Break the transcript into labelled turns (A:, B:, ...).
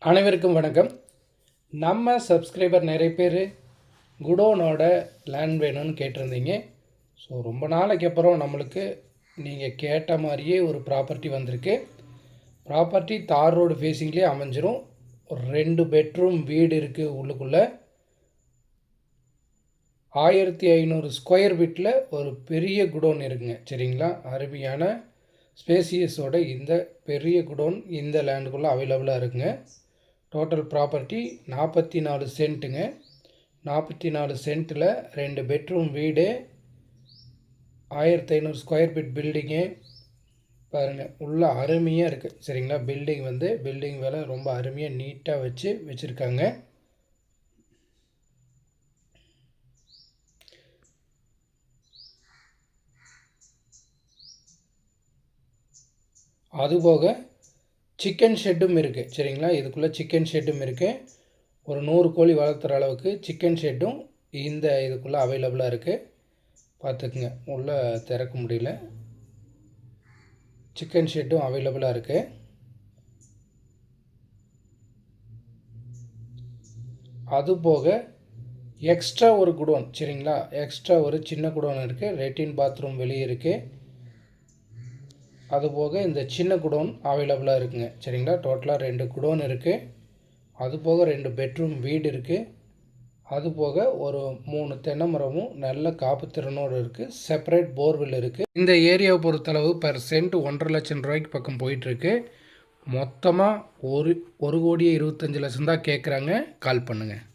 A: அனைவருக்கும் வணக்கம். நம்ம சப்ஸ்கிரைபர் நிறைய பேர் குடோனோட லேண்ட் வேணும்னு கேட்டிருந்தீங்க. ஸோ ரொம்ப நாளைக்கு அப்புறம் நம்மளுக்கு நீங்கள் கேட்ட மாதிரியே ஒரு ப்ராப்பர்ட்டி வந்திருக்கு. ப்ராப்பர்ட்டி தார் ரோடு ஃபேஸிங்லேயே அமைஞ்சிரும். ஒரு 2 பெட்ரூம் வீடு இருக்குது. உள்ளுக்குள்ளே 1500 ஸ்கொயர் ஃபீட்டில் ஒரு பெரிய குடோன் இருக்குங்க. சரிங்களா, அருமையான ஸ்பேசியஸோட இந்த பெரிய குடோன் இந்த லேண்டுக்குள்ளே அவைலபிளாக இருக்குங்க. Total property 44 சென்ட்டுங்க. 44 சென்ட்டில் 2 பெட்ரூம் வீடு, 1500 ஸ்கொயர் ஃபீட் பில்டிங்கு. பாருங்கள், உள்ள அருமையாக இருக்குது. சரிங்களா, பில்டிங் வேலை ரொம்ப அருமையாக நீட்டாக வச்சுருக்காங்க. அதுபோக சிக்கன் ஷெட்டும் இருக்குது. சரிங்களா, இதுக்குள்ளே சிக்கன் ஷெட்டும் இருக்குது. ஒரு 100 கோழி வளர்த்துற அளவுக்கு சிக்கன் ஷெட்டும் இந்த இதுக்குள்ளே அவைலபிளாக இருக்குது. பார்த்துக்குங்க, உள்ளே திறக்க முடியல. சிக்கன் ஷெட்டும் அவைலபிளாக இருக்குது. அதுபோக எக்ஸ்ட்ரா ஒரு குடோன், சரிங்களா, எக்ஸ்ட்ரா ஒரு சின்ன குடோன் இருக்குது. லெட்டின் பாத்ரூம் வெளியே இருக்குது. அதுபோக இந்த சின்ன குடோன் அவைலபிளாக இருக்குங்க. சரிங்களா, டோட்டலாக 2 குடோன் இருக்குது. அதுபோக 2 பெட்ரூம் வீடு இருக்குது. அதுபோக ஒரு 3 தென்னை மரமும் நல்ல காப்புத்திறனோடு இருக்குது. செப்பரேட் போர்வெல் இருக்குது. இந்த ஏரியாவை பொறுத்தளவு பெர் சென்ட் 1,50,000 லட்சம் ரூபாய்க்கு பக்கம் போயிட்டுருக்கு. மொத்தமாக 1,25,00,000 தான் கேட்குறாங்க. கால் பண்ணுங்கள்.